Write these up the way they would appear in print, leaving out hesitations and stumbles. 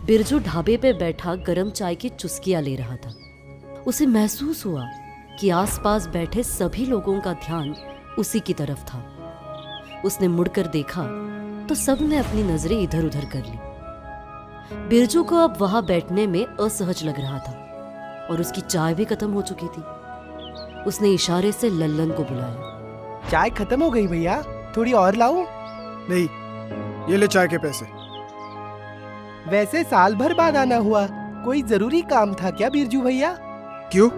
बिरजू ढाबे पे बैठा गरम चाय की चुस्कियां ले रहा था। उसे महसूस हुआ कि आसपास बैठे सभी लोगों का ध्यान उसी की तरफ था। उसने मुड़कर देखा तो सबने अपनी नजरें इधर उधर कर ली। बिरजू को अब वहां बैठने में असहज लग रहा था और उसकी चाय भी खत्म हो चुकी थी। उसने इशारे से लल्लन को बुलाया। चाय खत्म हो गई भैया, थोड़ी और लाऊं? नहीं, ये ले चाय के पैसे। वैसे साल भर बाद आना हुआ, कोई जरूरी काम था क्या बिरजू भैया? क्यों?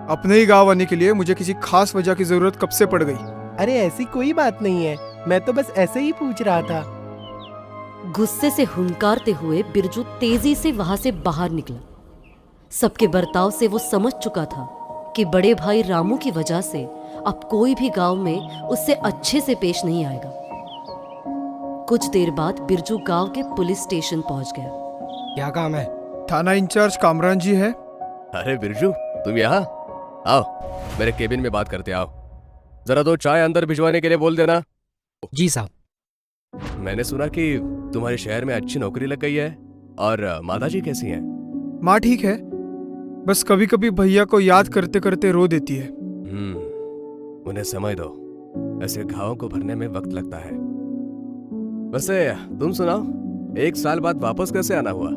अपने ही गांव आने के लिए मुझे किसी खास वजह की जरूरत कब से पड़ गई? अरे ऐसी कोई बात नहीं है, मैं तो बस ऐसे ही पूछ रहा था। गुस्से से हुंकारते हुए बिरजू तेजी से वहां से बाहर निकला। सबके बर्ताव से वो समझ चुका था कि बड़े भाई रामू की वजह से अब कोई भी गांव में उससे अच्छे से पेश नहीं आएगा। कुछ देर बाद बिरजू गांव के पुलिस स्टेशन पहुंच गया। क्या काम है? थाना इंचार्ज कामरान जी है। अरे बिरजू, तुम यहाँ आओ, मेरे केबिन में बात करते आओ। जरा दो चाय अंदर भिजवाने के लिए बोल देना। जी साहब। मैंने सुना कि तुम्हारे शहर में अच्छी नौकरी लग गई है। और माता जी कैसी हैं? माँ ठीक है, बस कभी कभी भैया को याद करते करते रो देती है। उन्हें समय दो, ऐसे घावों को भरने में वक्त लगता है। वैसे तुम सुनाओ, 1 साल बाद वापस कैसे आना हुआ?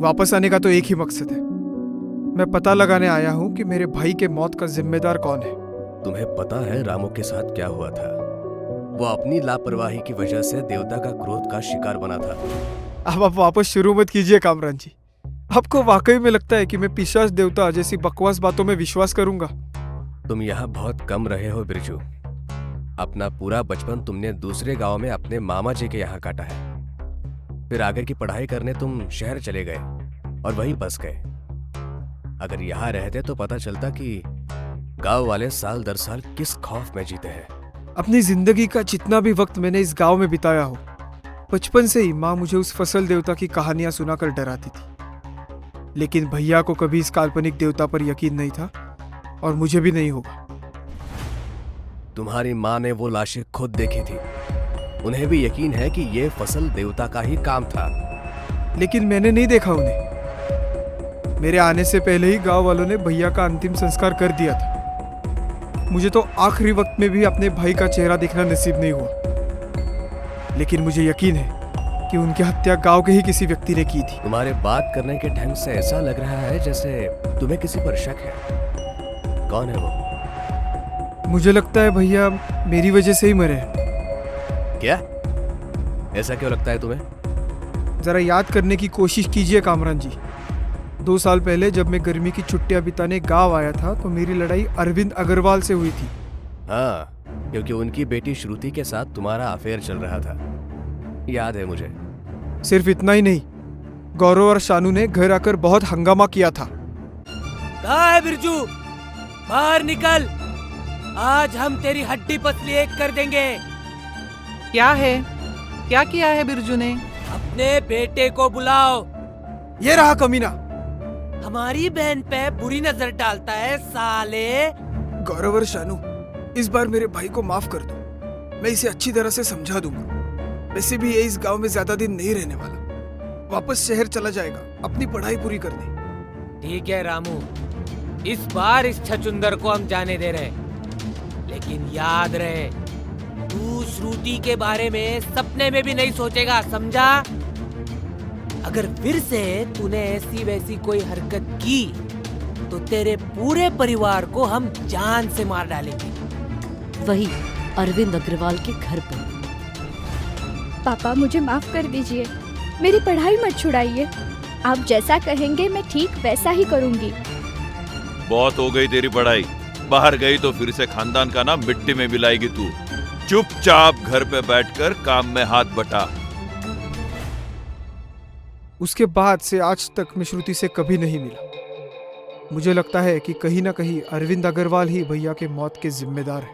वापस आने का तो एक ही मकसद है। मैं पता लगाने आया हूँ कि मेरे भाई के मौत का जिम्मेदार कौन है। तुम्हें पता है रामू के साथ क्या हुआ था? वो अपनी लापरवाही की वजह से देवता का क्रोध का शिकार बना था। अब आप वापस शुरू मत कीजिए कामरान जी। आपको वाकई में लगता है कि मैं पिशाच देवता जैसी बकवास बातों में विश्वास करूंगा? तुम यहाँ बहुत कम रहे हो बिरजू। अपना पूरा बचपन तुमने दूसरे गांव में अपने मामा जी के यहाँ काटा है। फिर आगे की पढ़ाई करने तुम शहर चले गए और वहीं बस गए। अगर यहाँ रहते तो पता चलता कि गांव वाले साल दर साल किस खौफ में जीते हैं। अपनी जिंदगी का जितना भी वक्त मैंने इस गांव में बिताया हो, बचपन से ही माँ मुझे उस फसल देवता की कहानियां सुनाकर डराती थी। लेकिन भैया को कभी इस काल्पनिक देवता पर यकीन नहीं था और मुझे भी नहीं होगा। तुम्हारी माँ ने वो लाशें खुद देखी थी। उन्हें भी यकीन है कि ये फसल देवता का ही काम था। लेकिन मैंने नहीं देखा उन्हें। मेरे आने से पहले ही गांव वालों ने भैया का अंतिम संस्कार कर दिया था। मुझे तो आखिरी वक्त में भी अपने भाई का चेहरा देखना नसीब नहीं हुआ। लेकिन मुझे यकीन है कि उनकी हत्या गांव के ही किसी व्यक्ति ने की थी। तुम्हारे बात करने के ढंग से ऐसा लग रहा है जैसे तुम्हें किसी पर शक है। कौन है वो? मुझे लगता है भैया मेरी वजह से ही मरे हैं। क्या? ऐसा क्यों लगता है तुम्हें? जरा याद करने की कोशिश कीजिए कामरान जी। 2 साल पहले जब मैं गर्मी की छुट्टियां बिताने गांव आया था तो मेरी लड़ाई अरविंद अग्रवाल से हुई थी। हाँ, क्योंकि उनकी बेटी श्रुति के साथ तुम्हारा अफेयर चल रहा था। याद है मुझे। सिर्फ इतना ही नहीं, गौरव और शानू ने घर आकर बहुत हंगामा किया था। कहाँ है बिरजू? बाहर निकल, आज हम तेरी हड्डी पसली एक कर देंगे। क्या है? क्या किया है बिरजू ने? अपने बेटे को बुलाओ। ये रहा कमीना। हमारी बहन पे बुरी नजर डालता है साले। गौरव और शानू, इस बार मेरे भाई को माफ कर दो। मैं इसे अच्छी तरह से समझा दूंगा। वैसे भी ये इस गांव में ज्यादा दिन नहीं रहने वाला, वापस शहर चला जाएगा अपनी पढ़ाई पूरी करने। ठीक है रामू, इस बार इस छचुंदर को हम जाने दे रहे, लेकिन याद रहे तू श्रुति के बारे में सपने में भी नहीं सोचेगा, समझा? अगर फिर से तूने ऐसी वैसी कोई हरकत की तो तेरे पूरे परिवार को हम जान से मार डालेंगे। वही अरविंद अग्रवाल के घर पर। पापा मुझे माफ कर दीजिए, मेरी पढ़ाई मत छुड़ाइए। आप जैसा कहेंगे मैं ठीक वैसा ही करूंगी। बहुत हो गई तेरी पढ़ाई, बाहर गई तो फिर से खानदान का नाम मिट्टी में मिलाएगी तू। चुपचाप घर पे बैठकर काम में हाथ बटा। उसके बाद से आज तक मैं श्रुति से कभी नहीं मिला। मुझे लगता है कि कहीं ना कहीं अरविंद अग्रवाल ही भैया के मौत के जिम्मेदार है,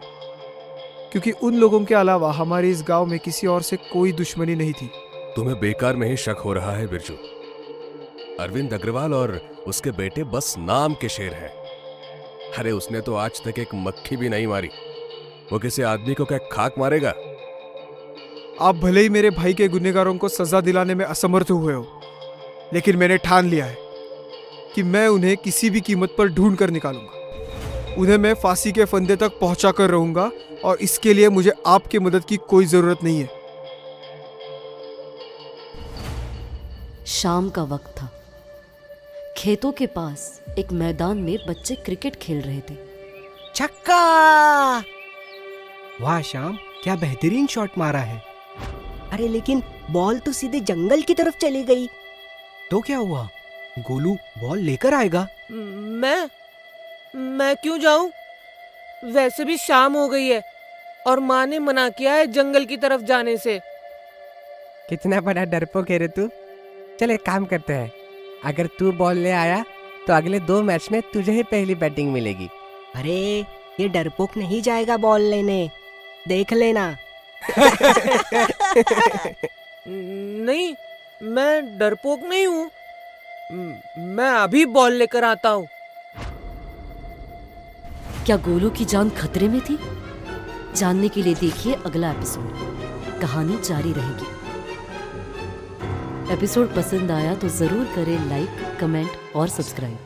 क्योंकि उन लोगों के अलावा हमारे इस गांव में किसी और से कोई दुश्मनी नहीं थी। तुम्हें बेकार में ही शक हो रहा है बिरजू। अरविंद अग्रवाल और उसके बेटे बस नाम के शेर हैं। अरे उसने तो आज तक एक मक्खी भी नहीं मारी। वो किसी आदमी को क्या खाक मारेगा? आप भले ही मेरे भाई के गुनहगारों को सजा दिलाने में असमर्थ हुए हो, लेकिन मैंने ठान लिया है कि मैं उन्हें किसी भी कीमत पर ढूंढ कर निकालूंगा। उन्हें मैं फांसी के फंदे तक पहुंचा कर रहूंगा और इसके लिए मुझे आपकी मदद की कोई जरूरत नहीं है। शाम का वक्त था। खेतों के पास एक मैदान में बच्चे क्रिकेट खेल रहे थे। छक्का! वाह श्याम, क्या बेहतरीन शॉट मारा है। अरे लेकिन बॉल तो सीधे जंगल की तरफ चली गई। तो क्या हुआ? गोलू बॉल लेकर आएगा। मैं क्यों जाऊं? वैसे भी शाम हो गई है और माँ ने मना किया है जंगल की तरफ जाने से। कितना बड़ा डरपोक है रे तू। चल एक काम करते हैं, अगर तू बॉल ले आया तो अगले 2 मैच में तुझे ही पहली बैटिंग मिलेगी। अरे ये डरपोक नहीं जाएगा बॉल लेने, देख लेना। नहीं, मैं डरपोक नहीं हूँ। मैं अभी बॉल लेकर आता हूँ। क्या गोलू की जान खतरे में थी? जानने के लिए देखिए अगला एपिसोड। कहानी जारी रहेगी। एपिसोड पसंद आया तो जरूर करें लाइक, कमेंट और सब्सक्राइब।